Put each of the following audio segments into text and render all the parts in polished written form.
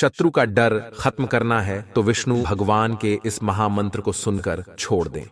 शत्रु का डर खत्म करना है तो विष्णु भगवान के इस महामंत्र को सुनकर छोड़ दें,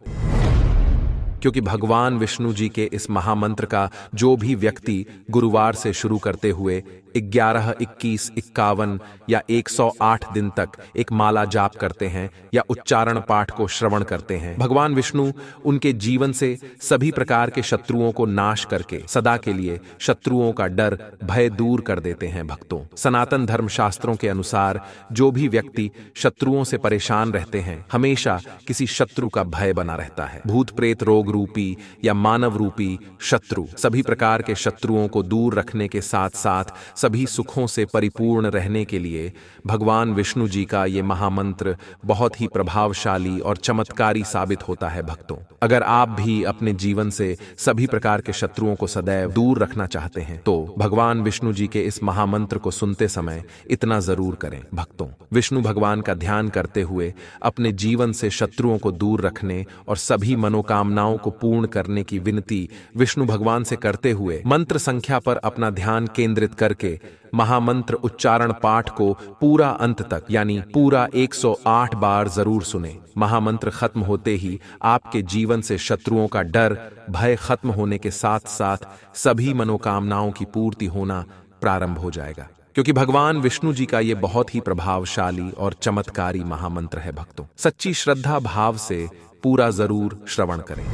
क्योंकि भगवान विष्णु जी के इस महामंत्र का जो भी व्यक्ति गुरुवार से शुरू करते हुए 11, 21, 51 या 108 दिन तक एक माला जाप करते हैं या उच्चारण पाठ को श्रवण करते हैं, भगवान विष्णु उनके जीवन से सभी प्रकार के शत्रुओं को नाश करके सदा के लिए शत्रुओं का डर भय दूर कर देते हैं। भक्तों, सनातन धर्म शास्त्रों के अनुसार जो भी व्यक्ति शत्रुओं से परेशान रहते हैं, हमेशा किसी शत्रु का भय बना रहता है। भूत प्रेत रोग रूपी या मानव रूपी शत्रु, सभी प्रकार के शत्रुओं को दूर रखने के साथ साथ सभी सुखों से परिपूर्ण रहने के लिए भगवान विष्णु जी का ये महामंत्र बहुत ही प्रभावशाली और चमत्कारी साबित होता है। भक्तों, अगर आप भी अपने जीवन से सभी प्रकार के शत्रुओं को सदैव दूर रखना चाहते हैं तो भगवान विष्णु जी के इस महामंत्र को सुनते समय इतना जरूर करें। भक्तों, विष्णु भगवान का ध्यान करते हुए अपने जीवन से शत्रुओं को दूर रखने और सभी मनोकामनाओं को पूर्ण करने की विनती विष्णु भगवान से करते हुए मंत्र संख्या पर अपना ध्यान केंद्रित करके महामंत्र उच्चारण पाठ को पूरा अंत तक यानी पूरा 108 बार जरूर सुने। महामंत्र खत्म होते ही आपके जीवन से शत्रुओं का डर भय खत्म होने के साथ साथ सभी मनोकामनाओं की पूर्ति होना प्रारंभ हो जाएगा, क्योंकि भगवान विष्णु जी का ये बहुत ही प्रभावशाली और चमत्कारी महामंत्र है। भक्तों, सच्ची श्रद्धा भाव से पूरा जरूर श्रवण करें।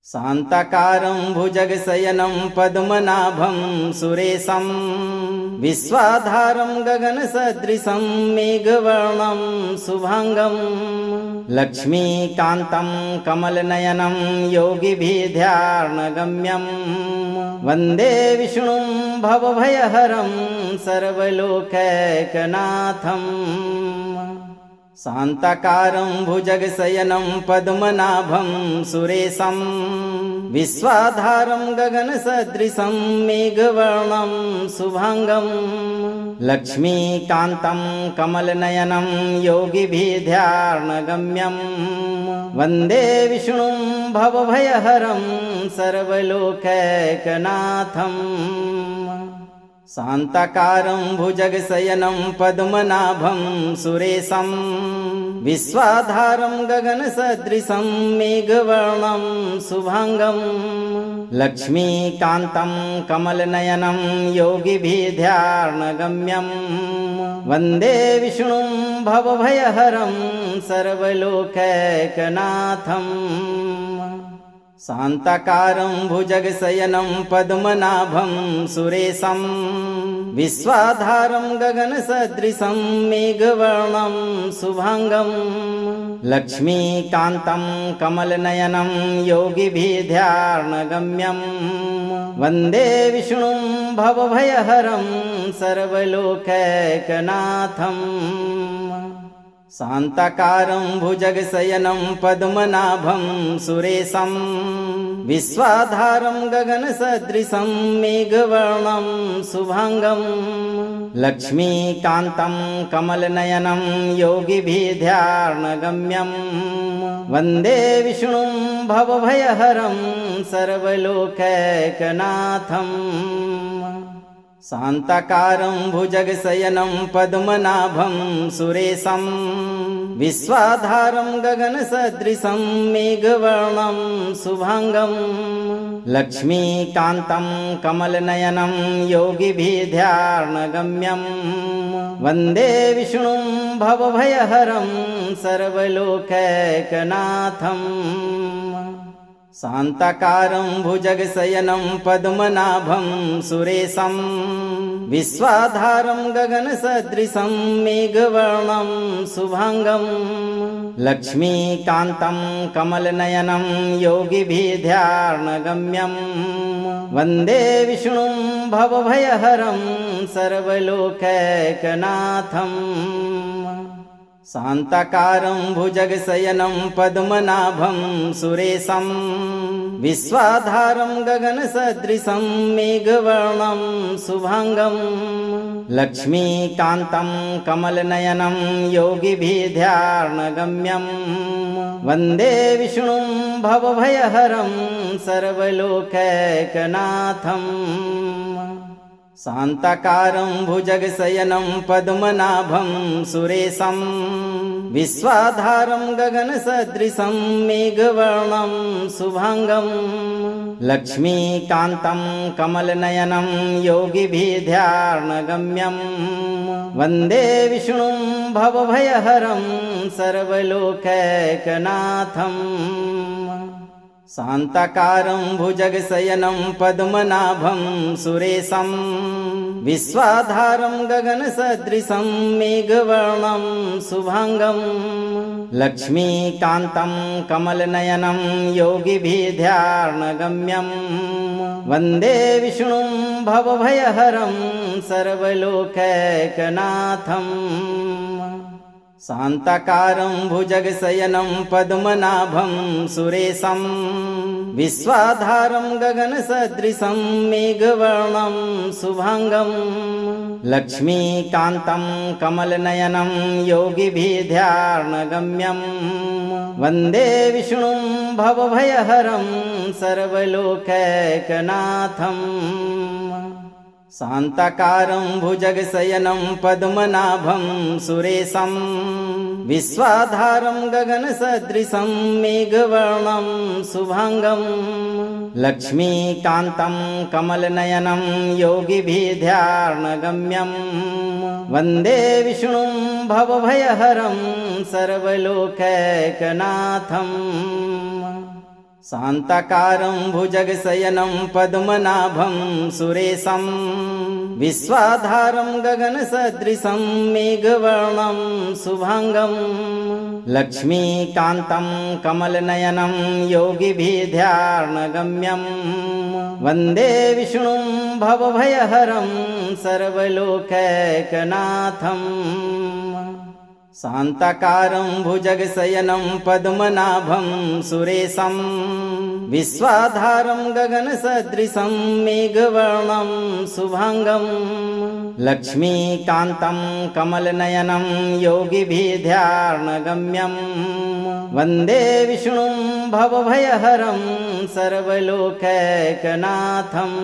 शान्ताकारं भुजगशयनं पद्मनाभं सुरेशं विश्वाधारं गगनसदृशं मेघवर्णं शुभांगं लक्ष्मीकान्तं कमलनयनं योगिभिर्ध्यानगम्यं वन्दे विष्णुं भवभयहरं सर्वलोकैकनाथम्। शान्ताकारं भुजगशयनं पद्मनाभं सुरेशं विश्वाधारं गगनसदृशं मेघवर्णं शुभांगं लक्ष्मीकान्तं कमलनयनं योगिभिर्ध्यानगम्यं वन्दे विष्णुं भवभयहरं सर्वलोकैकनाथम्। शान्ताकारं भुजगशयनं पद्मनाभं सुरेशं विश्वाधारं गगनसदृशं मेघवर्णं शुभांगं लक्ष्मीकान्तं कमलनयनं योगिभिर्ध्यानगम्यं वन्दे विष्णुं भवभयहरं सर्वलोकैकनाथम्। शान्ताकारं भुजगशयनं पद्मनाभं सुरेशं विश्वाधारं गगनसदृशं मेघवर्णं शुभांगं लक्ष्मीकान्तं कमलनयनं योगिभिर्ध्यानगम्यं वन्दे विष्णुं भवभयहरं सर्वलोकैकनाथम्। शान्ताकारं भुजगशयनं पद्मनाभं सुरेशं विश्वाधारं गगनसदृशं मेघवर्णं शुभांगं लक्ष्मीकान्तं कमलनयनं योगिभिर्ध्यानगम्यं वन्दे विष्णुं भवभयहरं सर्वलोकैकनाथम्। शान्ताकारं भुजगशयनं पद्मनाभं सुरेशं विश्वाधारं गगनसदृशं मेघवर्णं शुभांगं लक्ष्मीकान्तं कमलनयनं योगिभिर्ध्यानगम्यं वन्दे विष्णुं भवभयहरं सर्वलोकैकनाथम्। शान्ताकारं भुजगशयनं पद्मनाभं सुरेशं विश्वाधारं गगनसदृशं मेघवर्णं शुभांगं लक्ष्मीकान्तं कमलनयनं योगिभिर्ध्यानगम्यं वन्दे विष्णुं भवभयहरं सर्वलोकैकनाथम्। शान्ताकारं भुजगशयनं पद्मनाभं सुरेशं विश्वाधारं गगनसदृशं मेघवर्णं शुभांगं लक्ष्मीकान्तं कमलनयनं योगिभिर्ध्यानगम्यं वन्दे विष्णुं भवभयहरं सर्वलोकैकनाथम्। शान्ताकारं भुजगशयनं पद्मनाभं सुरेशं विश्वाधारं गगनसदृशं मेघवर्णं शुभांगं लक्ष्मीकान्तं कमलनयनं योगिभिर्ध्यानगम्यं वन्दे विष्णुं भवभयहरं सर्वलोकैकनाथम् शान्ताकारं भुजगशयनं पद्मनाभं सुरेशं विश्वाधारं गगनसदृशं मेघवर्णं शुभांगं लक्ष्मीकान्तं कमलनयनं योगिभिर्ध्यानगम्यं वन्दे विष्णुं भवभयहरं सर्वलोकैकनाथम् शान्ताकारं भुजगशयनं पद्मनाभं सुरेशं विश्वाधारं गगनसदृशं मेघवर्णं शुभांगं लक्ष्मीकान्तं कमलनयनं योगिभिर्ध्यानगम्यं वन्दे विष्णुं भवभयहरं सर्वलोकैकनाथम् शान्ताकारं भुजगशयनं पद्मनाभं सुरेशं विश्वाधारं गगनसदृशं मेघवर्णं शुभांगं लक्ष्मीकान्तं कमलनयनं योगिभिर्ध्यानगम्यं वन्दे विष्णुं भवभयहरं सर्वलोकैकनाथम् शान्ताकारं भुजगशयनं पद्मनाभं सुरेशं विश्वाधारं गगनसदृशं मेघवर्णं शुभांगं लक्ष्मीकान्तं कमलनयनं योगिभिर्ध्यानगम्यं वन्दे विष्णुं भवभयहरं सर्वलोकैकनाथम् शान्ताकारं भुजगशयनं पद्मनाभं सुरेशं विश्वाधारं गगनसदृशं मेघवर्णं शुभांगं लक्ष्मीकान्तं कमलनयनं योगिभिर्ध्यानगम्यं वन्दे विष्णुं भवभयहरं सर्वलोकैकनाथम्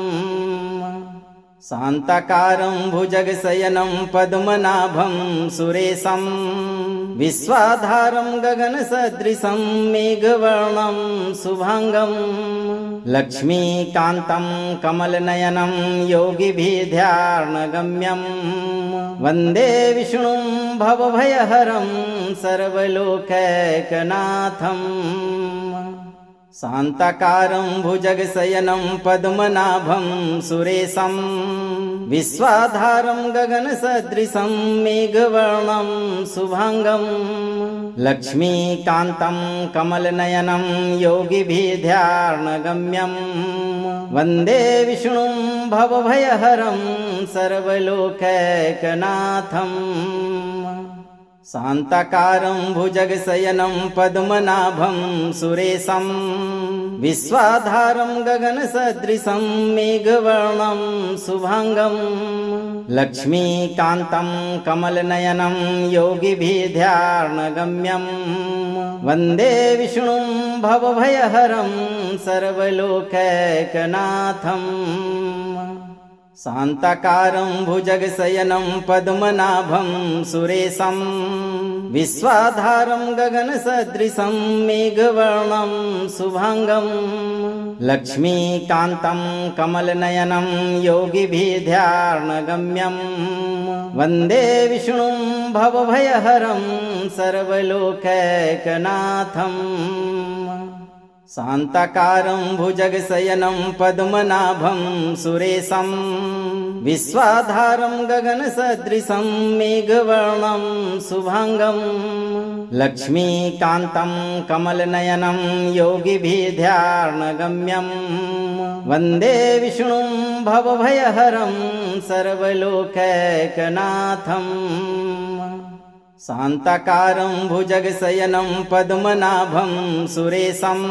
शान्ताकारं भुजगशयनं पद्मनाभं सुरेशं विश्वाधारं गगनसदृशं मेघवर्णं शुभांगं लक्ष्मीकान्तं कमलनयनं योगिभिर्ध्यानगम्यं वन्दे विष्णुं भवभयहरं सर्वलोकैकनाथम् शान्ताकारं भुजगशयनं पद्मनाभं सुरेशं विश्वाधारं गगनसदृशं मेघवर्णं शुभांगं लक्ष्मीकान्तं कमलनयनं योगिभिर्ध्यानगम्यं वन्दे विष्णुं भवभयहरं सर्वलोकैकनाथम् शान्ताकारं भुजगशयनं पद्मनाभं सुरेशं विश्वाधारं गगनसदृशं मेघवर्णं शुभांगं लक्ष्मीकान्तं कमलनयनं योगिभिर्ध्यानगम्यं वन्दे विष्णुं भवभयहरं सर्वलोकैकनाथम् शान्ताकारं भुजगशयनं पद्मनाभं सुरेशं विश्वाधारं गगनसदृशं मेघवर्णं शुभांगं लक्ष्मीकान्तं कमलनयनं योगिभिर्ध्यानगम्यं वन्दे विष्णुं भवभयहरं सर्वलोकैकनाथम् शान्ताकारं भुजगशयनं पद्मनाभं सुरेशं विश्वाधारं गगनसदृशं मेघवर्णं शुभांगं लक्ष्मीकान्तं कमलनयनं योगिभिर्ध्यानगम्यं वन्दे विष्णुं भवभयहरं सर्वलोकैकनाथम् शान्ताकारं भुजगशयनं पद्मनाभं सुरेशं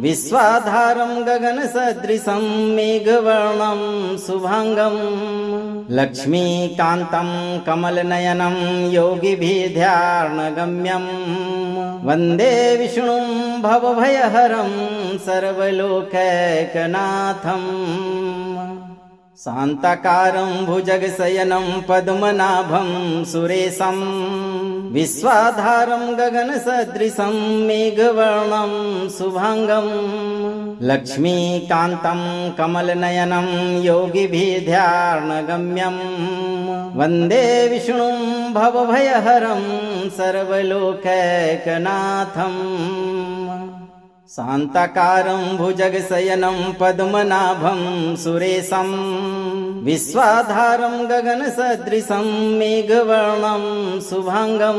विश्वाधारं गगनसदृशं मेघवर्णं शुभांगं लक्ष्मीकान्तं कमलनयनं योगिभिर्ध्यानगम्यं वन्दे विष्णुं भवभयहरं सर्वलोकैकनाथम् शान्ताकारं भुजगशयनं पद्मनाभं सुरेशं विश्वाधारं गगनसदृशं मेघवर्णं शुभांगं लक्ष्मीकान्तं कमलनयनं योगिभिर्ध्यानगम्यं वन्दे विष्णुं भवभयहरं सर्वलोकैकनाथम् शान्ताकारं भुजगशयनं पद्मनाभं सुरेशं विश्वाधारं गगनसदृशं मेघवर्णं शुभांगं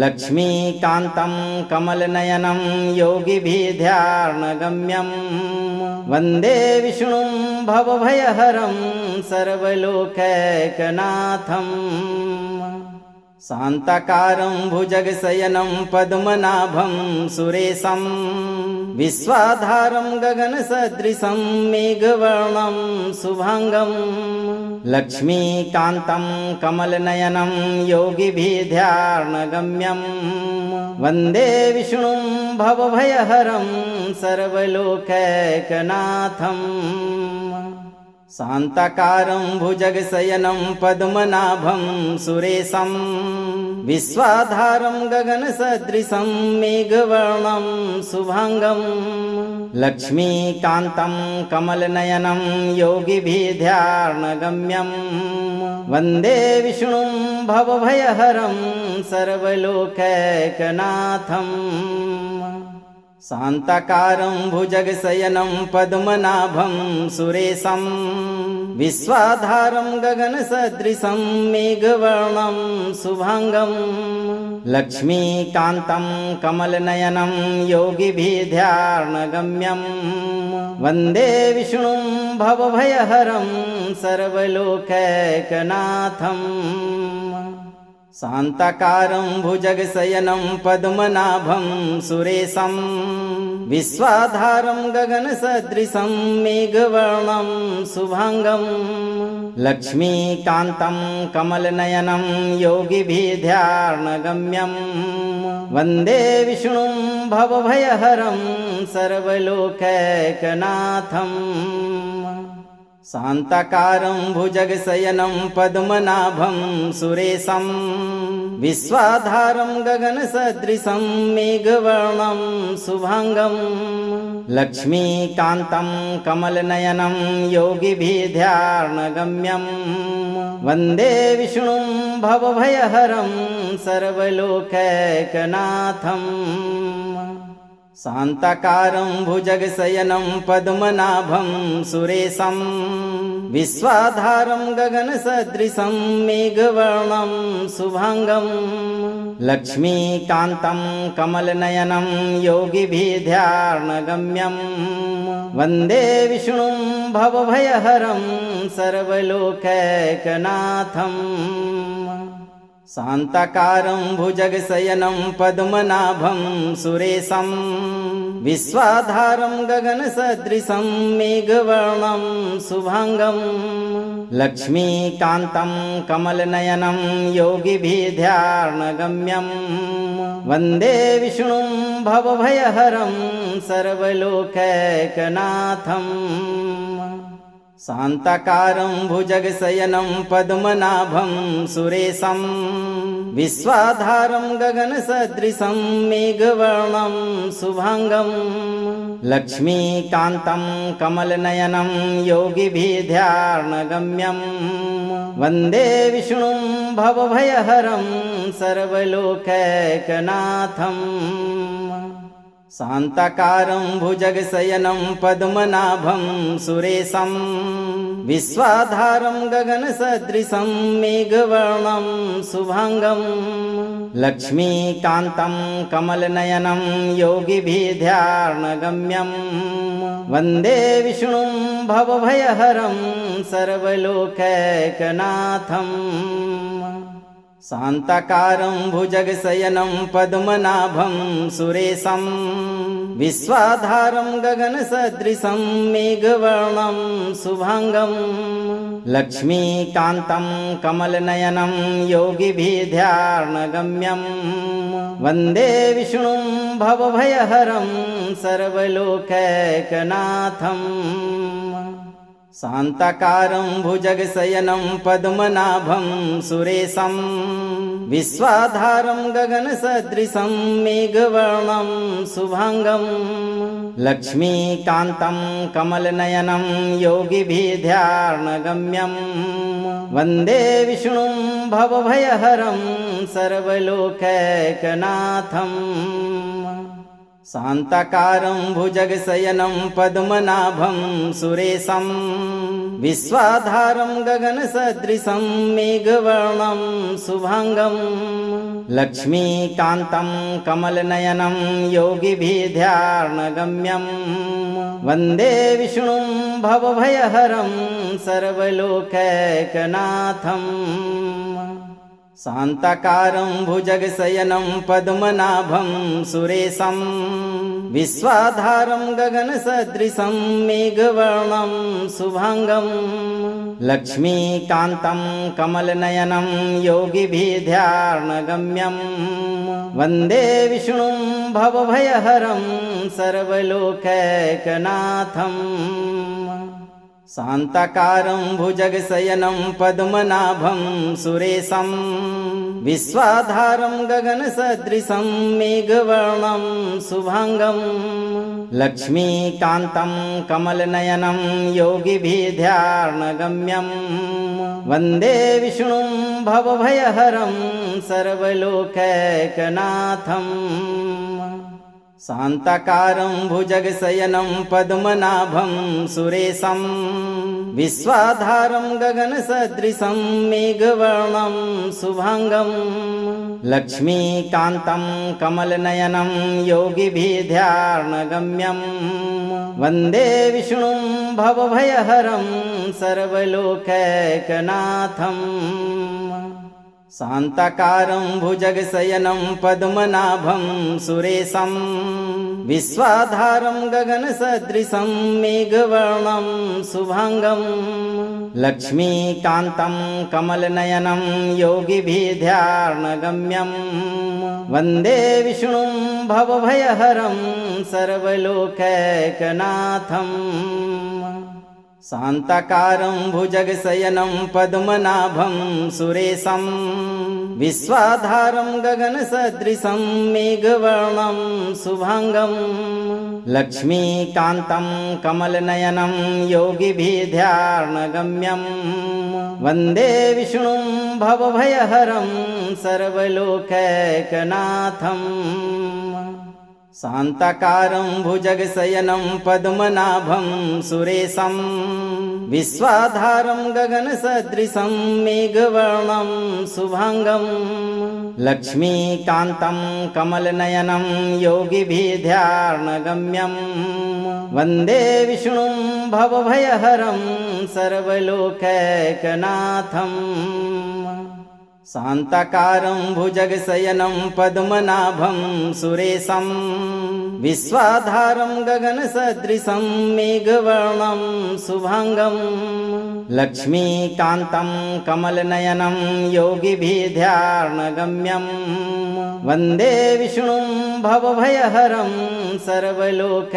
लक्ष्मीकान्तं कमलनयनं योगिभिर्ध्यानगम्यं वन्दे विष्णुं भवभयहरं सर्वलोकैकनाथम् शान्ताकारं भुजगशयनं पद्मनाभं सुरेशं विश्वाधारं गगनसदृशं मेघवर्णं शुभांगं लक्ष्मीकान्तं कमलनयनं योगिभिर्ध्यानगम्यं वन्दे विष्णुं भवभयहरं सर्वलोकैकनाथम् शान्ताकारं भुजगशयनं पद्मनाभं सुरेशं विश्वाधारं गगनसदृशं मेघवर्णं शुभांगं लक्ष्मीकान्तं कमलनयनं योगिभिर्ध्यानगम्यं वन्दे विष्णुं भवभयहरं सर्वलोकैकनाथम् शान्ताकारं भुजगशयनं पद्मनाभं सुरेशं विश्वाधारं गगनसदृशं मेघवर्णं शुभांगं लक्ष्मीकान्तं कमलनयनं योगिभिर्ध्यानगम्यं वन्दे विष्णुं भवभयहरं सर्वलोकैकनाथम् शान्ताकारं भुजगशयनं पद्मनाभं सुरेशं विश्वाधारं गगनसदृशं मेघवर्णं शुभांगं लक्ष्मीकान्तं कमलनयनं योगिभिर्ध्यानगम्यं वन्दे विष्णुं भवभयहरं सर्वलोकैकनाथम् शान्ताकारं भुजगशयनं पद्मनाभं सुरेशं विश्वाधारं गगनसदृशं मेघवर्णं शुभांगं लक्ष्मीकान्तं कमलनयनं योगिभिर्ध्यानगम्यं वन्दे विष्णुं भवभयहरं सर्वलोकैकनाथम् शान्ताकारं भुजगशयनं पद्मनाभं सुरेशं विश्वाधारं गगनसदृशं मेघवर्णं शुभांगं लक्ष्मीकान्तं कमलनयनं योगिभिर्ध्यानगम्यं वन्दे विष्णुं भवभयहरं सर्वलोकैकनाथम् शान्ताकारं भुजगशयनं पद्मनाभं सुरेशं विश्वाधारं गगनसदृशं मेघवर्णं शुभांगं लक्ष्मीकान्तं कमलनयनं योगिभिर्ध्यानगम्यं वन्दे विष्णुं भवभयहरं सर्वलोकैकनाथम् शान्ताकारं भुजगशयनं पद्मनाभं सुरेशं विश्वाधारं गगनसदृशं मेघवर्णं शुभांगं लक्ष्मीकान्तं कमलनयनं योगिभिर्ध्यानगम्यं वन्दे विष्णुं भवभयहरं सर्वलोकैकनाथम् शान्ताकारं भुजगशयनं पद्मनाभं सुरेशं विश्वाधारं गगनसदृशं मेघवर्णं शुभांगं लक्ष्मीकान्तं कमलनयनं योगिभिर्ध्यानगम्यं वन्दे विष्णुं भवभयहरं सर्वलोकैकनाथम् शान्ताकारं भुजगशयनं पद्मनाभं सुरेशं विश्वाधारं गगनसदृशं मेघवर्णं शुभांगं लक्ष्मीकान्तं कमलनयनं योगिभिर्ध्यानगम्यं वन्दे विष्णुं भवभयहरं सर्वलोकैकनाथम् शान्ताकारं भुजगशयनं पद्मनाभं सुरेशं विश्वाधारं गगनसदृशं मेघवर्णं शुभांगं लक्ष्मीकान्तं कमलनयनं योगिभिर्ध्यानगम्यं वन्दे विष्णुं भवभयहरं सर्वलोकैकनाथम् शान्ताकारं भुजगशयनं पद्मनाभं सुरेशं विश्वाधारं गगनसदृशं मेघवर्णं शुभांगं लक्ष्मीकान्तं कमलनयनं योगिभिर्ध्यानगम्यं वन्दे विष्णुं भवभयहरं सर्वलोकैकनाथम् शान्ताकारं भुजगशयनं पद्मनाभं सुरेशं विश्वाधारं गगनसदृशं मेघवर्णं शुभांगं लक्ष्मीकान्तं कमलनयनं योगिभिर्ध्यानगम्यं वन्दे विष्णुं भवभयहरं सर्वलोकैकनाथम् शान्ताकारं भुजगशयनं पद्मनाभं सुरेशं विश्वाधारं गगनसदृशं मेघवर्णं शुभांगं लक्ष्मीकान्तं कमलनयनं योगिभिर्ध्यानगम्यं वन्दे विष्णुं भवभयहरं सर्वलोकैकनाथम् शान्ताकारं भुजगशयनं पद्मनाभं सुरेशं विश्वाधारं गगनसदृशं मेघवर्णं शुभांगं लक्ष्मीकान्तं कमलनयनं योगिभिर्ध्यानगम्यं वन्दे विष्णुं भवभयहरं सर्वलोकैकनाथम् शान्ताकारं भुजगशयनं पद्मनाभं सुरेशं विश्वाधारं गगनसदृशं मेघवर्णं शुभांगं लक्ष्मीकान्तं कमलनयनं योगिभिर्ध्यानगम्यं वन्दे विष्णुं भवभयहरं सर्वलोकैकनाथम् शान्ताकारं भुजगशयनं पद्मनाभं सुरेशं विश्वाधारं गगनसदृशं मेघवर्णं शुभांगं लक्ष्मीकान्तं कमलनयनं योगिभिर्ध्यानगम्यं वन्दे विष्णुं भवभयहरं सर्वलोकैकनाथम् शान्ताकारं भुजगशयनं पद्मनाभं सुरेशं विश्वाधारं गगनसदृशं मेघवर्णं शुभांगं लक्ष्मीकान्तं कमलनयनं योगिभिर्ध्यानगम्यं वन्दे विष्णुं भवभयहरं सर्वलोकैकनाथम् शान्ताकारं भुजगशयनं पद्मनाभं सुरेशं विश्वाधारं गगनसदृशं मेघवर्णं शुभांगं लक्ष्मीकान्तं कमलनयनं योगिभिर्ध्यानगम्यं वन्दे विष्णुं भवभयहरं सर्वलोकैकनाथम्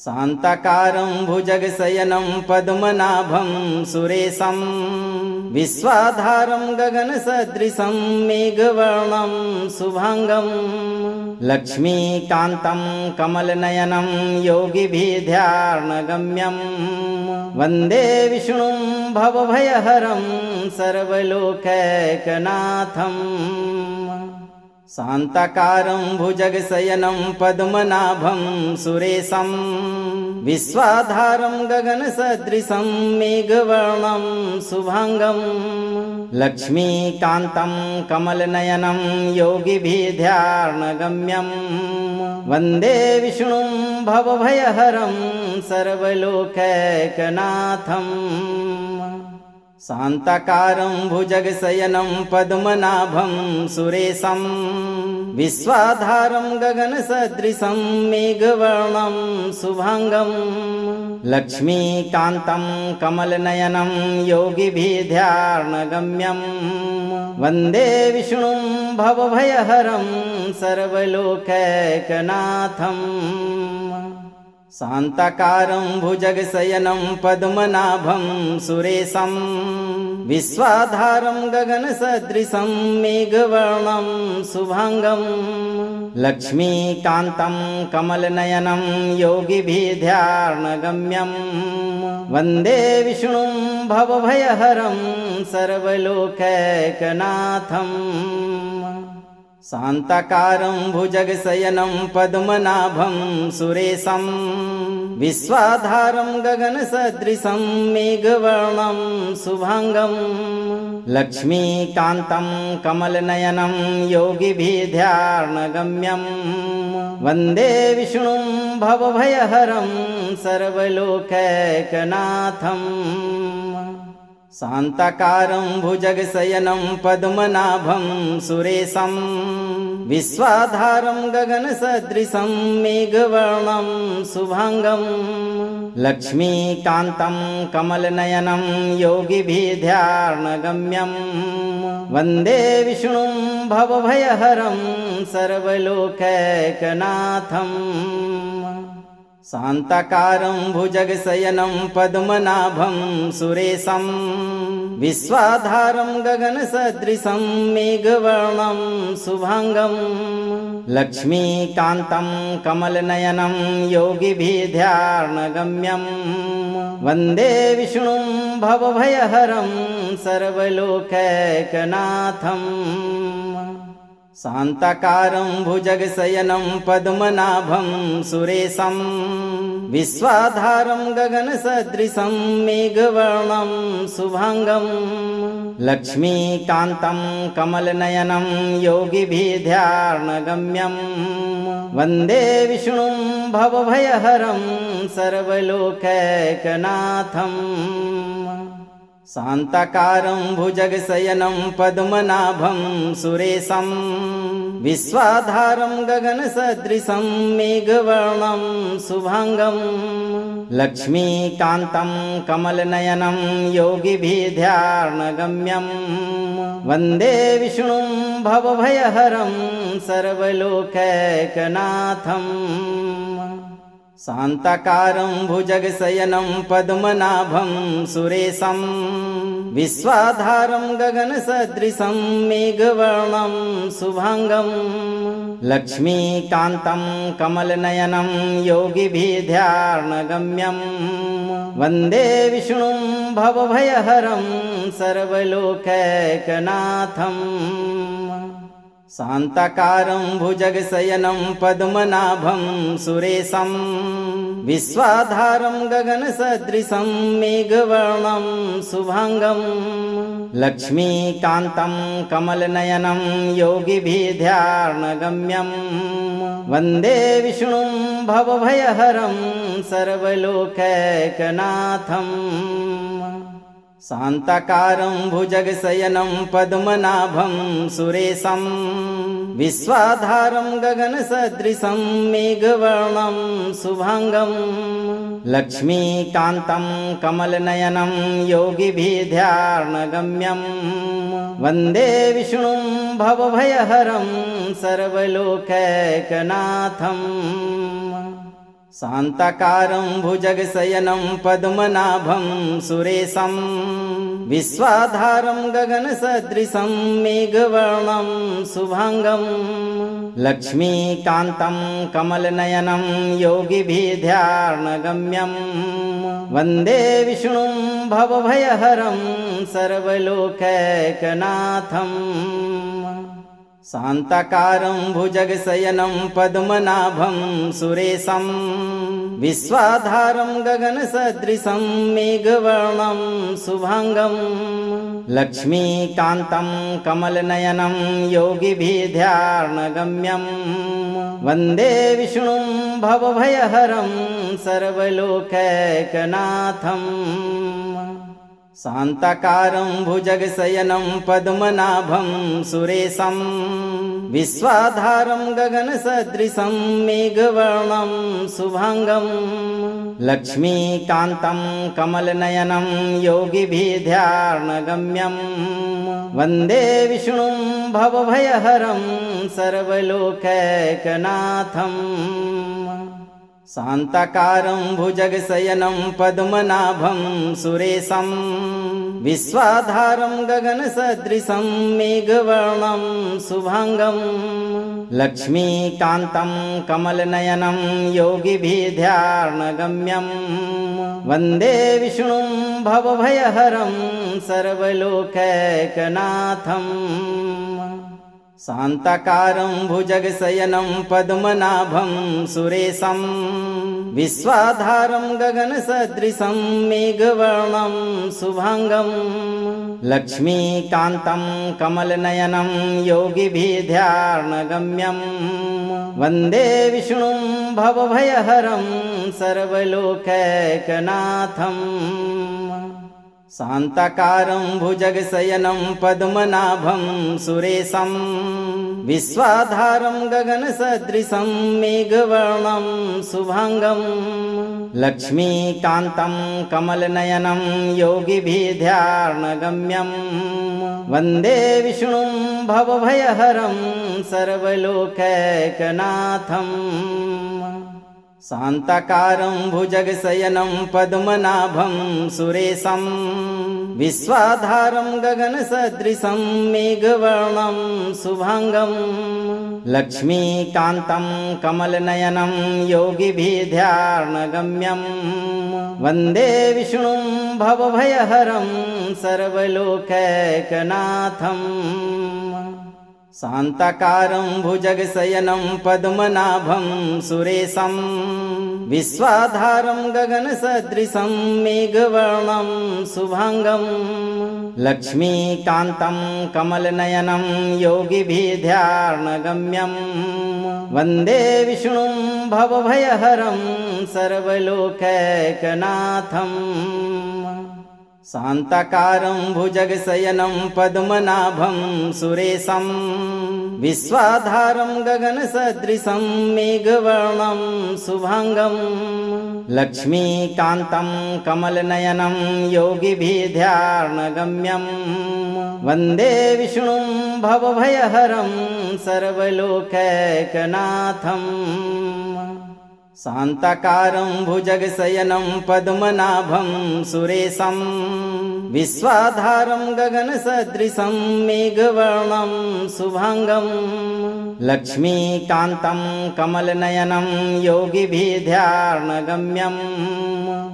शान्ताकारं भुजगशयनं पद्मनाभं सुरेशं विश्वाधारं गगनसदृशं मेघवर्णं शुभांगं लक्ष्मीकान्तं कमलनयनं योगिभिर्ध्यानगम्यं वन्दे विष्णुं भवभयहरं सर्वलोकैकनाथम् शान्ताकारं भुजगशयनं पद्मनाभं सुरेशं विश्वाधारं गगनसदृशं मेघवर्णं शुभांगं लक्ष्मीकान्तं कमलनयनं योगिभिर्ध्यानगम्यं वन्दे विष्णुं भवभयहरं सर्वलोकैकनाथम् शान्ताकारं भुजगशयनं पद्मनाभं सुरेशं विश्वाधारं गगनसदृशं मेघवर्णं शुभांगं लक्ष्मीकान्तं कमलनयनं योगिभिर्ध्यानगम्यं वन्दे विष्णुं भवभयहरं सर्वलोकैकनाथम् शान्ताकारं भुजगशयनं पद्मनाभं सुरेशं विश्वाधारं गगनसदृशं मेघवर्णं शुभांगं लक्ष्मीकान्तं कमलनयनं योगिभिर्ध्यानगम्यं वन्दे विष्णुं भवभयहरं सर्वलोकैकनाथम् शान्ताकारं भुजगशयनं पद्मनाभं सुरेशं विश्वाधारं गगनसदृशं मेघवर्णं शुभांगं लक्ष्मीकान्तं कमलनयनं योगिभिर्ध्यानगम्यं वन्दे विष्णुं भवभयहरं सर्वलोकैकनाथम् शान्ताकारं भुजगशयनं पद्मनाभं सुरेशं विश्वाधारं गगनसदृशं मेघवर्णं शुभांगं लक्ष्मीकान्तं कमलनयनं योगिभिर्ध्यानगम्यं वन्दे विष्णुं भवभयहरं सर्वलोकैकनाथम् शान्ताकारं भुजगशयनं पद्मनाभं सुरेशं विश्वाधारं गगनसदृशं मेघवर्णं शुभांगं लक्ष्मीकान्तं कमलनयनं योगिभिर्ध्यानगम्यं वन्दे विष्णुं भवभयहरं सर्वलोकैकनाथम् शान्ताकारं भुजगशयनं पद्मनाभं सुरेशं विश्वाधारं गगनसदृशं मेघवर्णं शुभांगं लक्ष्मीकान्तं कमलनयनं योगिभिर्ध्यानगम्यं वन्दे विष्णुं भवभयहरं सर्वलोकैकनाथम् शान्ताकारं भुजगशयनं पद्मनाभं सुरेशं विश्वाधारं गगनसदृशं मेघवर्णं शुभांगं लक्ष्मीकान्तं कमलनयनं योगिभिर्ध्यानगम्यं वन्दे विष्णुं भवभयहरं सर्वलोकैकनाथम् शान्ताकारं भुजगशयनं पद्मनाभं सुरेशं विश्वाधारं गगनसदृशं मेघवर्णं शुभांगं लक्ष्मीकान्तं कमलनयनं योगिभिर्ध्यानगम्यं वन्दे विष्णुं भवभयहरं सर्वलोकैकनाथम् शान्ताकारं भुजगशयनं पद्मनाभं सुरेशं विश्वाधारं गगनसदृशं मेघवर्णं शुभांगं लक्ष्मीकान्तं कमलनयनं योगिभिर्ध्यानगम्यं वन्दे विष्णुं भवभयहरं सर्वलोकैकनाथम् शान्ताकारं भुजगशयनं पद्मनाभं सुरेशं विश्वाधारं गगनसदृशं मेघवर्णं शुभांगं लक्ष्मीकान्तं कमलनयनं योगिभिर्ध्यानगम्यं वन्दे विष्णुं भवभयहरं सर्वलोकैकनाथम् शान्ताकारं भुजगशयनं पद्मनाभं सुरेशं विश्वाधारं गगनसदृशं मेघवर्णं शुभांगं लक्ष्मीकान्तं कमलनयनं योगिभिर्ध्यानगम्यं वन्दे विष्णुं भवभयहरं सर्वलोकैकनाथम् शान्ताकारं भुजगशयनं पद्मनाभं सुरेशं विश्वाधारं गगनसदृशं मेघवर्णं शुभांगं लक्ष्मीकान्तं कमलनयनं योगिभिर्ध्यानगम्यं वन्दे विष्णुं भवभयहरं सर्वलोकैकनाथम् शान्ताकारं भुजगशयनं पद्मनाभं सुरेशं विश्वाधारं गगनसदृशं मेघवर्णं शुभांगं लक्ष्मीकान्तं कमलनयनं योगिभिर्ध्यानगम्यं वन्दे विष्णुं भवभयहरं सर्वलोकैकनाथम् शान्ताकारं भुजगशयनं पद्मनाभं सुरेशं विश्वाधारं गगनसदृशं मेघवर्णं शुभांगं लक्ष्मीकान्तं कमलनयनं योगिभिर्ध्यानगम्यं वन्दे विष्णुं भवभयहरं सर्वलोकैकनाथम् शान्ताकारं भुजगशयनं पद्मनाभं सुरेशं विश्वाधारं गगनसदृशं मेघवर्णं शुभांगं लक्ष्मीकान्तं कमलनयनं योगिभिर्ध्यानगम्यं वन्दे विष्णुं भवभयहरं सर्वलोकैकनाथम् शान्ताकारं भुजगशयनं पद्मनाभं सुरेशं विश्वाधारं गगनसदृशं मेघवर्णं शुभांगं लक्ष्मीकान्तं कमलनयनं योगिभिर्ध्यानगम्यं वन्दे विष्णुं भवभयहरं सर्वलोकैकनाथम् शान्ताकारं भुजगशयनं पद्मनाभं सुरेशं विश्वाधारं गगनसदृशं मेघवर्णं शुभांगं लक्ष्मीकान्तं कमलनयनं योगिभिर्ध्यानगम्यं वन्दे विष्णुं भवभयहरं सर्वलोकैकनाथम् शान्ताकारं भुजगशयनं पद्मनाभं सुरेशं विश्वाधारं गगनसदृशं मेघवर्णं शुभांगं लक्ष्मीकान्तं कमलनयनं योगिभिर्ध्यानगम्यं वन्दे विष्णुं भवभयहरं सर्वलोकैकनाथम् शान्ताकारं भुजगशयनं पद्मनाभं सुरेशं विश्वाधारं गगनसदृशं मेघवर्णं शुभांगं लक्ष्मीकान्तं कमलनयनं योगिभिर्ध्यानगम्यं वन्दे विष्णुं भवभयहरं सर्वलोकैकनाथम् शान्ताकारं भुजगशयनं पद्मनाभं सुरेशं विश्वाधारं गगनसदृशं मेघवर्णं शुभांगं लक्ष्मीकान्तं कमलनयनं योगिभिर्ध्यानगम्यं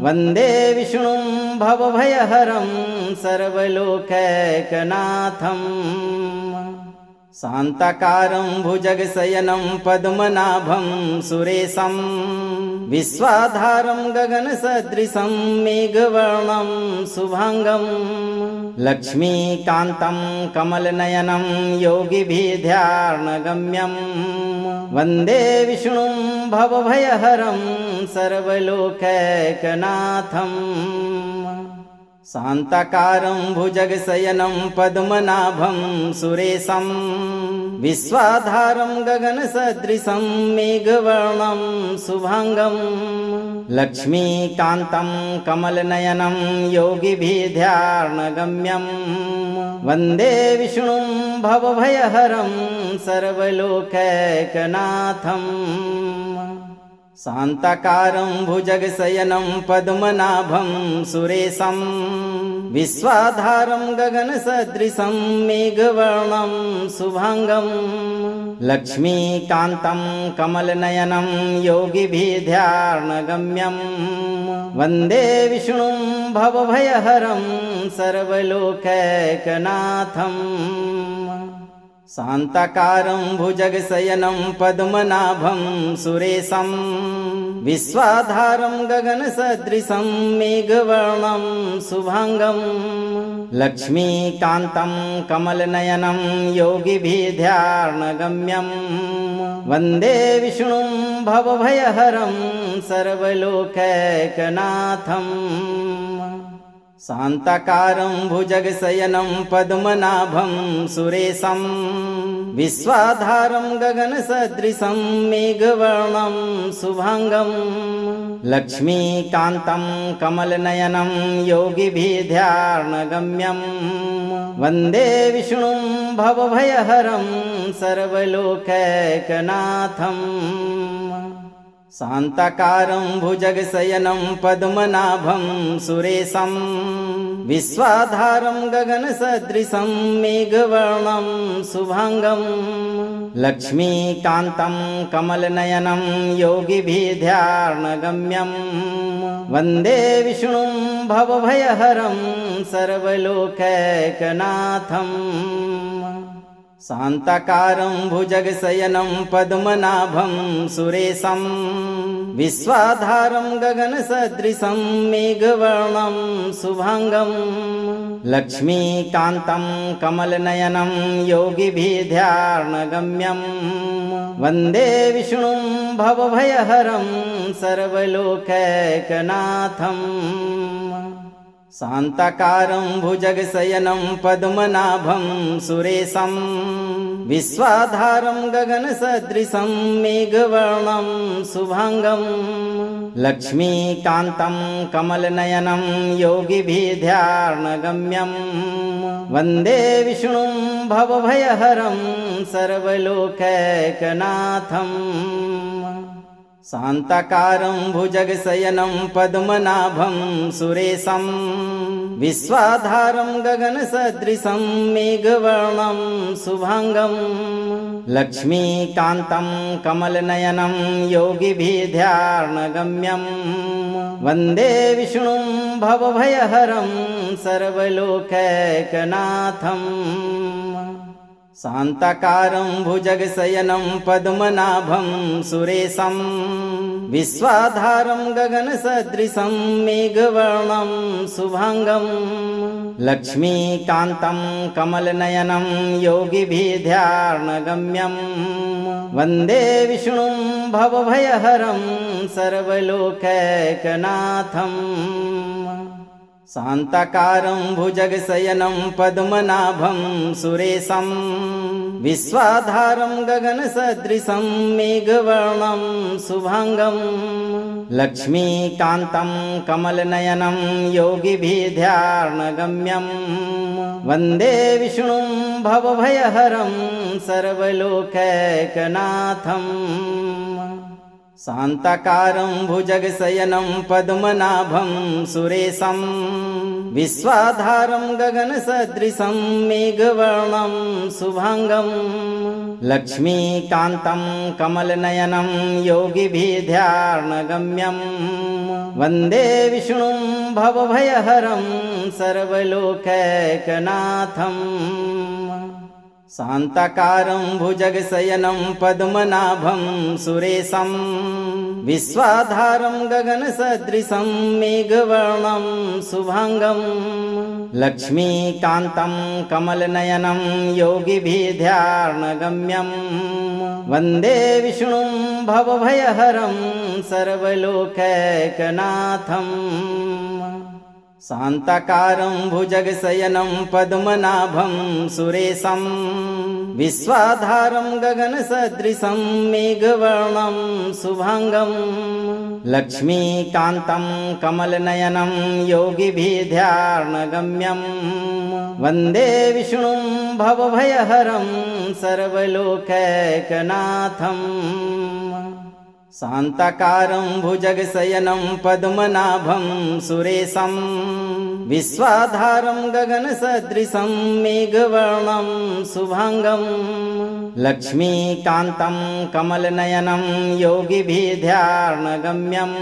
वन्दे विष्णुं भवभयहरं सर्वलोकैकनाथम् शान्ताकारं भुजगशयनं पद्मनाभं सुरेशं विश्वाधारं गगनसदृशं मेघवर्णं शुभांगं लक्ष्मीकान्तं कमलनयनं योगिभिर्ध्यानगम्यं वन्दे विष्णुं भवभयहरं सर्वलोकैकनाथम् शान्ताकारं भुजगशयनं पद्मनाभं सुरेशं विश्वाधारं गगनसदृशं मेघवर्णं शुभांगं लक्ष्मीकान्तं कमलनयनं योगिभिर्ध्यानगम्यं वन्दे विष्णुं भवभयहरं सर्वलोकैकनाथम् शान्ताकारं भुजगशयनं पद्मनाभं सुरेशं विश्वाधारं गगनसदृशं मेघवर्णं शुभांगं लक्ष्मीकान्तं कमलनयनं योगिभिर्ध्यानगम्यं वन्दे विष्णुं भवभयहरं सर्वलोकैकनाथम् शान्ताकारं भुजगशयनं पद्मनाभं सुरेशं विश्वाधारं गगनसदृशं मेघवर्णं शुभांगं लक्ष्मीकान्तं कमलनयनं योगिभिर्ध्यानगम्यं वन्दे विष्णुं भवभयहरं सर्वलोकैकनाथम् शान्ताकारं भुजगशयनं पद्मनाभं सुरेशं विश्वाधारं गगनसदृशं मेघवर्णं शुभांगं लक्ष्मीकान्तं कमलनयनं योगिभिर्ध्यानगम्यं वन्दे विष्णुं भवभयहरं सर्वलोकैकनाथम् शान्ताकारं भुजगशयनं पद्मनाभं सुरेशं विश्वाधारं गगनसदृशं मेघवर्णं शुभांगं लक्ष्मीकान्तं कमलनयनं योगिभिर्ध्यानगम्यं वन्दे विष्णुं भवभयहरं सर्वलोकैकनाथम् शान्ताकारं भुजगशयनं पद्मनाभं सुरेशं विश्वाधारं गगनसदृशं मेघवर्णं शुभांगं लक्ष्मीकान्तं कमलनयनं योगिभिर्ध्यानगम्यं वन्दे विष्णुं भवभयहरं सर्वलोकैकनाथम् शान्ताकारं भुजगशयनं पद्मनाभं सुरेशं विश्वाधारं गगनसदृशं मेघवर्णं शुभांगं लक्ष्मीकान्तं कमलनयनं योगिभिर्ध्यानगम्यं वन्दे विष्णुं भवभयहरं सर्वलोकैकनाथम् शान्ताकारं भुजगशयनं पद्मनाभं सुरेशं विश्वाधारं गगनसदृशं मेघवर्णं शुभांगं लक्ष्मीकान्तं कमलनयनं योगिभिर्ध्यानगम्यं वन्दे विष्णुं भवभयहरं सर्वलोकैकनाथम् शान्ताकारं भुजगशयनं पद्मनाभं सुरेशं विश्वाधारं गगनसदृशं मेघवर्णं शुभांगं लक्ष्मीकान्तं कमलनयनं योगिभिर्ध्यानगम्यं वन्दे विष्णुं भवभयहरं सर्वलोकैकनाथम् शान्ताकारं भुजगशयनं पद्मनाभं सुरेशं विश्वाधारं गगनसदृशं मेघवर्णं शुभांगं लक्ष्मीकान्तं कमलनयनं योगिभिर्ध्यानगम्यं वन्दे विष्णुं भवभयहरं सर्वलोकैकनाथम् शान्ताकारं भुजगशयनं पद्मनाभं सुरेशं विश्वाधारं गगनसदृशं मेघवर्णं शुभांगं लक्ष्मीकान्तं कमलनयनं योगिभिर्ध्यानगम्यं वन्दे विष्णुं भवभयहरं सर्वलोकैकनाथम् शान्ताकारं भुजगशयनं पद्मनाभं सुरेशं विश्वाधारं गगनसदृशं मेघवर्णं शुभांगं लक्ष्मीकान्तं कमलनयनं योगिभिर्ध्यानगम्यं वन्दे विष्णुं भवभयहरं सर्वलोकैकनाथम् शान्ताकारं भुजगशयनं पद्मनाभं सुरेशं विश्वाधारं गगनसदृशं मेघवर्णं शुभांगं लक्ष्मीकान्तं कमलनयनं योगिभिर्ध्यानगम्यं वन्दे विष्णुं भवभयहरं सर्वलोकैकनाथम् शान्ताकारं भुजगशयनं पद्मनाभं सुरेशं विश्वाधारं गगनसदृशं मेघवर्णं शुभांगं लक्ष्मीकान्तं कमलनयनं योगिभिर्ध्यानगम्यं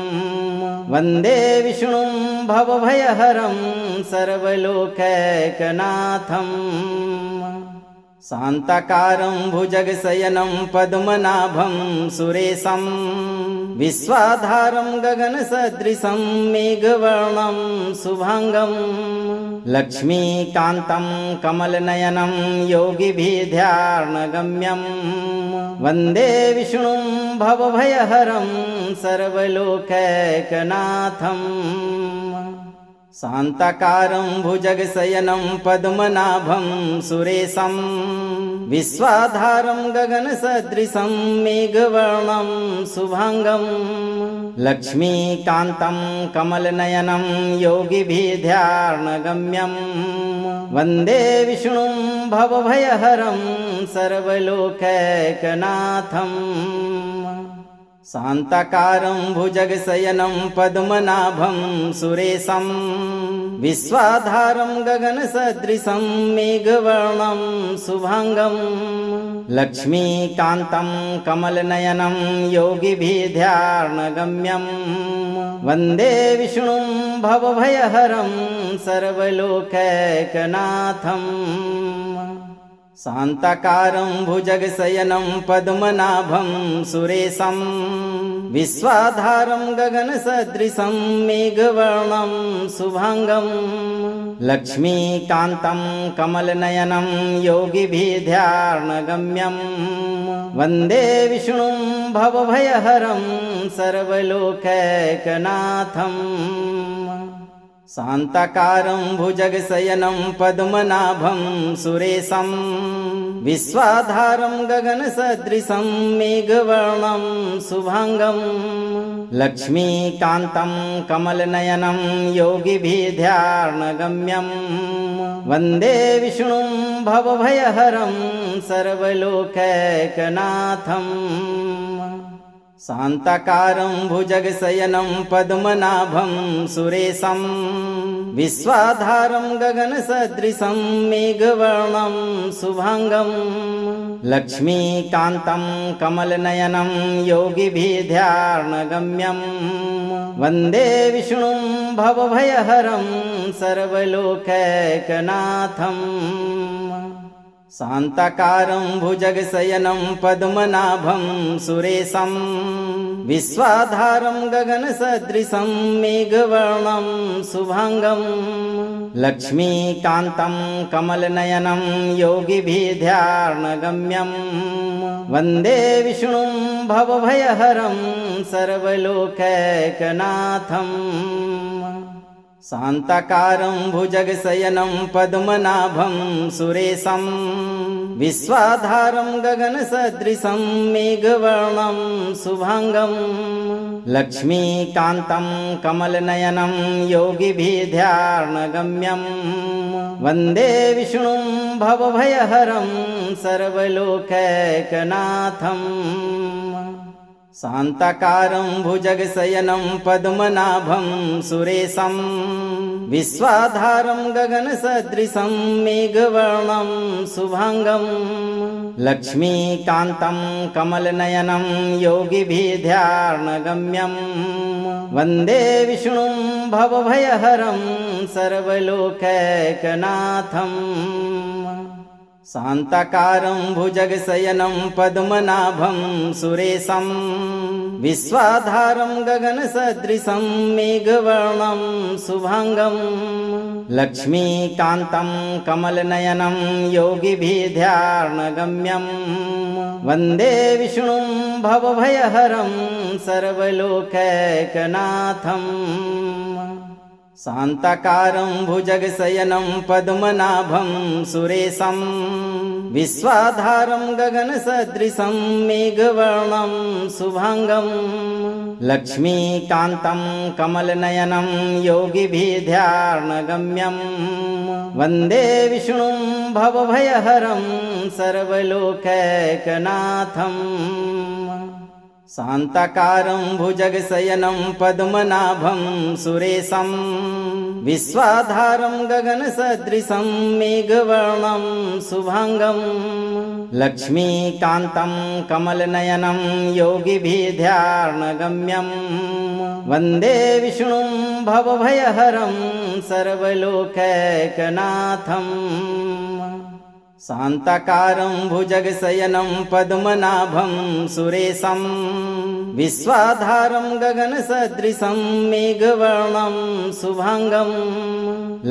वन्दे विष्णुं भवभयहरं सर्वलोकैकनाथम् शान्ताकारं भुजगशयनं पद्मनाभं सुरेशं विश्वाधारं गगनसदृशं मेघवर्णं शुभांगं लक्ष्मीकान्तं कमलनयनं योगिभिर्ध्यानगम्यं वन्दे विष्णुं भवभयहरं सर्वलोकैकनाथम् शान्ताकारं भुजगशयनं पद्मनाभं सुरेशं विश्वाधारं गगनसदृशं मेघवर्णं शुभांगं लक्ष्मीकान्तं कमलनयनं योगिभिर्ध्यानगम्यं वन्दे विष्णुं भवभयहरं सर्वलोकैकनाथम् शान्ताकारं भुजगशयनं पद्मनाभं सुरेशं विश्वाधारं गगनसदृशं मेघवर्णं शुभांगं लक्ष्मीकान्तं कमलनयनं योगिभिर्ध्यानगम्यं वन्दे विष्णुं भवभयहरं सर्वलोकैकनाथम् शान्ताकारं भुजगशयनं पद्मनाभं सुरेशं विश्वाधारं गगनसदृशं मेघवर्णं शुभांगं लक्ष्मीकान्तं कमलनयनं योगिभिर्ध्यानगम्यं वन्दे विष्णुं भवभयहरं सर्वलोकैकनाथम् शान्ताकारं भुजगशयनं पद्मनाभं सुरेशं विश्वाधारं गगनसदृशं मेघवर्णं शुभांगं लक्ष्मीकान्तं कमलनयनं योगिभिर्ध्यानगम्यं वन्दे विष्णुं भवभयहरं सर्वलोकैकनाथम् शान्ताकारं भुजगशयनं पद्मनाभं सुरेशं विश्वाधारं गगनसदृशं मेघवर्णं शुभांगं लक्ष्मीकान्तं कमलनयनं योगिभिर्ध्यानगम्यं वन्दे विष्णुं भवभयहरं सर्वलोकैकनाथम् शान्ताकारं भुजगशयनं पद्मनाभं सुरेशं विश्वाधारं गगनसदृशं मेघवर्णं शुभांगं लक्ष्मीकान्तं कमलनयनं योगिभिर्ध्यानगम्यं वन्दे विष्णुं भवभयहरं सर्वलोकैकनाथम् शान्ताकारं भुजगशयनं पद्मनाभं सुरेशं विश्वाधारं गगनसदृशं मेघवर्णं शुभांगं लक्ष्मीकान्तं कमलनयनं योगिभिर्ध्यानगम्यं वन्दे विष्णुं भवभयहरं सर्वलोकैकनाथम् शान्ताकारं भुजगशयनं पद्मनाभं सुरेशं विश्वाधारं गगनसदृशं मेघवर्णं शुभांगं लक्ष्मीकान्तं कमलनयनं योगिभिर्ध्यानगम्यं वन्दे विष्णुं भवभयहरं सर्वलोकैकनाथम् शान्ताकारं भुजगशयनं पद्मनाभं सुरेशं विश्वाधारं गगनसदृशं मेघवर्णं शुभांगं लक्ष्मीकान्तं कमलनयनं योगिभिर्ध्यानगम्यं वन्दे विष्णुं भवभयहरं सर्वलोकैकनाथम् शान्ताकारं भुजगशयनं पद्मनाभं सुरेशं विश्वाधारं गगनसदृशं मेघवर्णं शुभांगं लक्ष्मीकान्तं कमलनयनं योगिभिर्ध्यानगम्यं वन्दे विष्णुं भवभयहरं सर्वलोकैकनाथम् शान्ताकारं भुजगशयनं पद्मनाभं सुरेशं विश्वाधारं गगनसदृशं मेघवर्णं शुभांगं लक्ष्मीकान्तं कमलनयनं योगिभिर्ध्यानगम्यं वन्दे विष्णुं भवभयहरं सर्वलोकैकनाथम् शान्ताकारं भुजगशयनं पद्मनाभं सुरेशं विश्वाधारं गगनसदृशं मेघवर्णं शुभांगं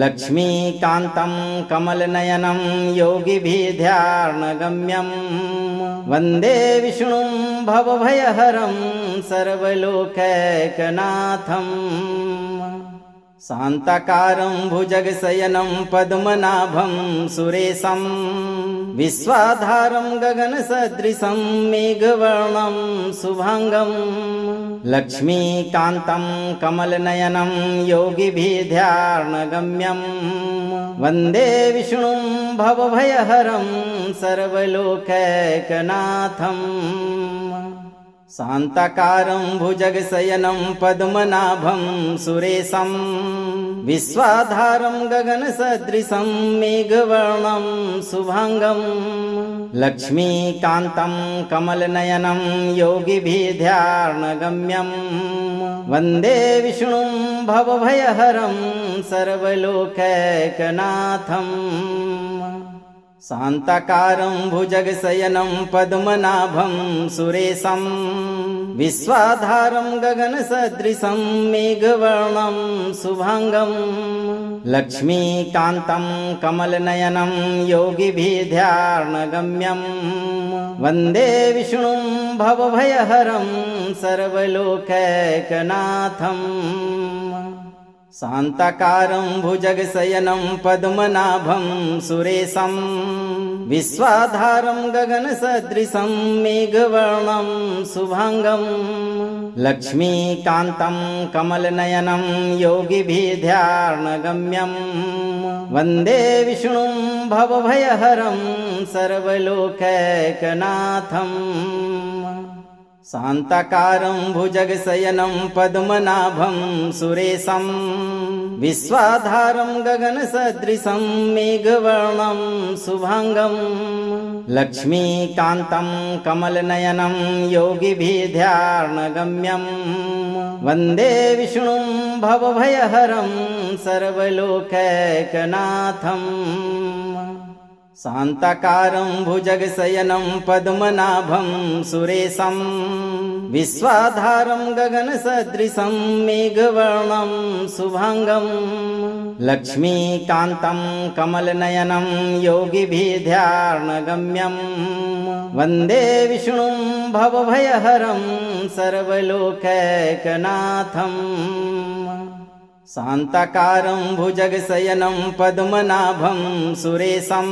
लक्ष्मीकान्तं कमलनयनं योगिभिर्ध्यानगम्यं वन्दे विष्णुं भवभयहरं सर्वलोकैकनाथम् शान्ताकारं भुजगशयनं पद्मनाभं सुरेशं विश्वाधारं गगनसदृशं मेघवर्णं शुभांगं लक्ष्मीकान्तं कमलनयनं योगिभिर्ध्यानगम्यं वन्दे विष्णुं भवभयहरं सर्वलोकैकनाथम् शान्ताकारं भुजगशयनं पद्मनाभं सुरेशं विश्वाधारं गगनसदृशं मेघवर्णं शुभांगं लक्ष्मीकान्तं कमलनयनं योगिभिर्ध्यानगम्यं वन्दे विष्णुं भवभयहरं सर्वलोकैकनाथम् शान्ताकारं भुजगशयनं पद्मनाभं सुरेशं विश्वाधारं गगनसदृशं मेघवर्णं शुभांगं लक्ष्मीकान्तं कमलनयनं योगिभिर्ध्यानगम्यं वन्दे विष्णुं भवभयहरं सर्वलोकैकनाथम् शान्ताकारं भुजगशयनं पद्मनाभं सुरेशं विश्वाधारं गगनसदृशं मेघवर्णं शुभांगं लक्ष्मीकान्तं कमलनयनं योगिभिर्ध्यानगम्यं वन्दे विष्णुं भवभयहरं सर्वलोकैकनाथम् शान्ताकारं भुजगशयनं पद्मनाभं सुरेशं विश्वाधारं गगनसदृशं मेघवर्णं शुभांगं लक्ष्मीकान्तं कमलनयनं योगिभिर्ध्यानगम्यं वन्दे विष्णुं भवभयहरं सर्वलोकैकनाथम् शान्ताकारं भुजगशयनं पद्मनाभं सुरेशं विश्वाधारं गगनसदृशं मेघवर्णं शुभांगं लक्ष्मीकान्तं कमलनयनं योगिभिर्ध्यानगम्यं वन्दे विष्णुं भवभयहरं सर्वलोकैकनाथम् शान्ताकारं भुजगशयनं पद्मनाभं सुरेशं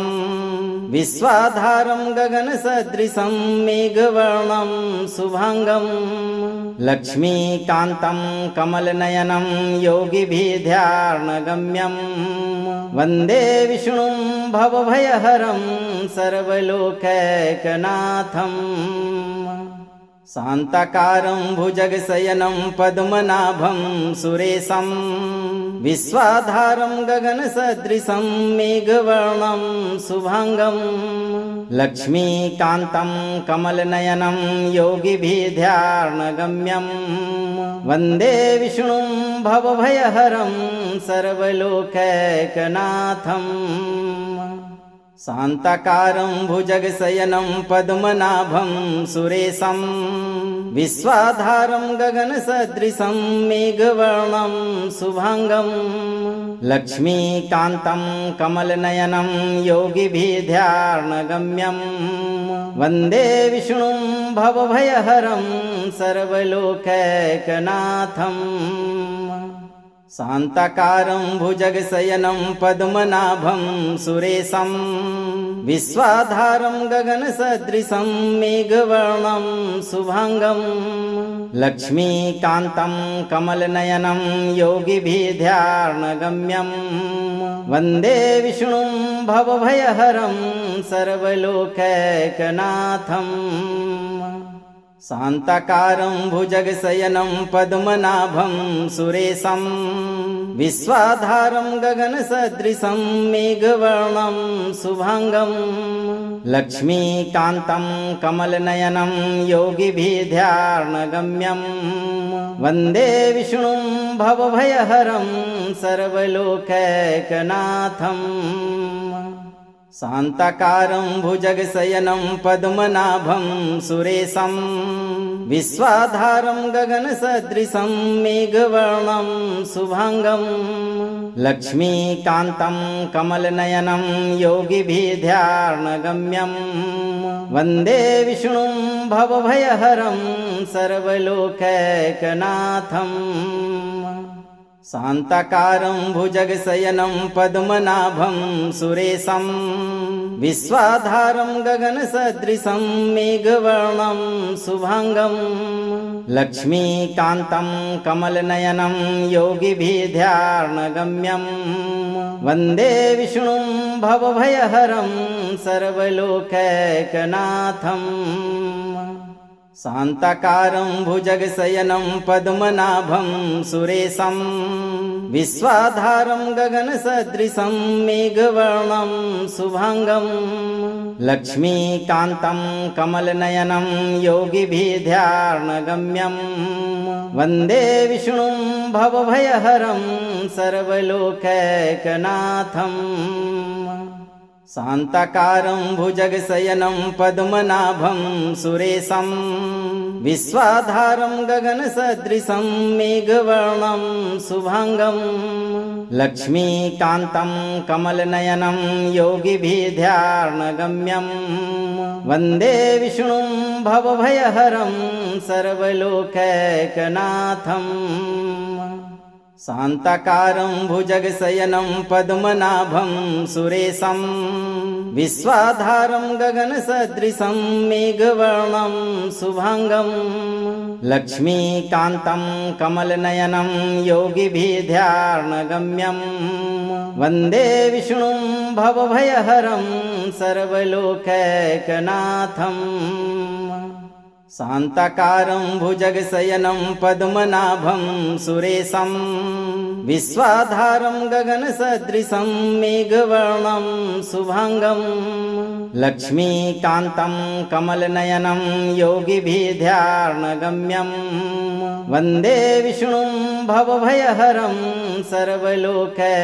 विश्वाधारं गगनसदृशं मेघवर्णं शुभांगं लक्ष्मीकान्तं कमलनयनं योगिभिर्ध्यानगम्यं वन्दे विष्णुं भवभयहरं सर्वलोकैकनाथम् शान्ताकारं भुजगशयनं पद्मनाभं सुरेशं विश्वाधारं गगनसदृशं मेघवर्णं शुभांगं लक्ष्मीकान्तं कमलनयनं योगिभिर्ध्यानगम्यं वन्दे विष्णुं भवभयहरं सर्वलोकैकनाथम् शान्ताकारं भुजगशयनं पद्मनाभं सुरेशं विश्वाधारं गगनसदृशं मेघवर्णं शुभांगं लक्ष्मीकान्तं कमलनयनं योगिभिर्ध्यानगम्यं वन्दे विष्णुं भवभयहरं सर्वलोकैकनाथम् शान्ताकारं भुजगशयनं पद्मनाभं सुरेशं विश्वाधारं गगनसदृशं मेघवर्णं शुभांगं लक्ष्मीकान्तं कमलनयनं योगिभिर्ध्यानगम्यं वन्दे विष्णुं भवभयहरं सर्वलोकैकनाथम् शान्ताकारं भुजगशयनं पद्मनाभं सुरेशं विश्वाधारं गगनसदृशं मेघवर्णं शुभांगं लक्ष्मीकान्तं कमलनयनं योगिभिर्ध्यानगम्यं वन्दे विष्णुं भवभयहरं सर्वलोकैकनाथम् शान्ताकारं भुजगशयनं पद्मनाभं सुरेशं विश्वाधारं गगनसदृशं मेघवर्णं शुभांगं लक्ष्मीकान्तं कमलनयनं योगिभिर्ध्यानगम्यं वन्दे विष्णुं भवभयहरं सर्वलोकैकनाथम् शान्ताकारं भुजगशयनं पद्मनाभं सुरेशं विश्वाधारं गगनसदृशं मेघवर्णं शुभांगं लक्ष्मीकान्तं कमलनयनं योगिभिर्ध्यानगम्यं वन्दे विष्णुं भवभयहरं सर्वलोकैकनाथम् शान्ताकारं भुजगशयनं पद्मनाभं सुरेशं विश्वाधारं गगनसदृशं मेघवर्णं शुभांगं लक्ष्मीकान्तं कमलनयनं योगिभिर्ध्यानगम्यं वन्दे विष्णुं भवभयहरं सर्वलोकैकनाथम् शान्ताकारं भुजगशयनं पद्मनाभं सुरेशं विश्वाधारं गगनसदृशं मेघवर्णं शुभांगं लक्ष्मीकान्तं कमलनयनं योगिभिर्ध्यानगम्यं वन्दे विष्णुं भवभयहरं सर्वलोकैकनाथम् शान्ताकारं भुजगशयनं पद्मनाभं सुरेशं विश्वाधारं गगनसदृशं मेघवर्णं शुभांगं लक्ष्मीकान्तं कमलनयनं योगिभिर्ध्यानगम्यं वन्दे विष्णुं भवभयहरं सर्वलोकैकनाथम् शान्ताकारं भुजगशयनं पद्मनाभं सुरेशं विश्वाधारं गगनसदृशं मेघवर्णं शुभांगं लक्ष्मीकान्तं कमलनयनं योगिभिर्ध्यानगम्यं वन्दे विष्णुं भवभयहरं सर्वलोकैकनाथम्।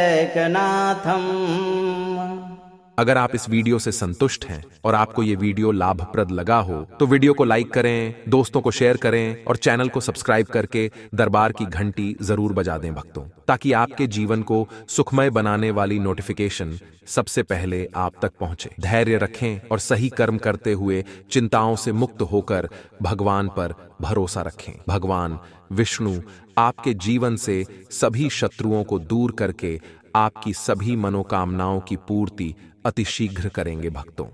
अगर आप इस वीडियो से संतुष्ट हैं और आपको ये वीडियो लाभप्रद लगा हो तो वीडियो को लाइक करें, दोस्तों को शेयर करें और चैनल को सब्सक्राइब करके दरबार की घंटी जरूर बजा दें भक्तों, ताकि आपके जीवन को सुखमय बनाने वाली नोटिफिकेशन सबसे पहले आप तक पहुंचे। धैर्य रखें और सही कर्म करते हुए चिंताओं से मुक्त होकर भगवान पर भरोसा रखें। भगवान विष्णु आपके जीवन से सभी शत्रुओं को दूर करके आपकी सभी मनोकामनाओं की पूर्ति अतिशीघ्र करेंगे भक्तों।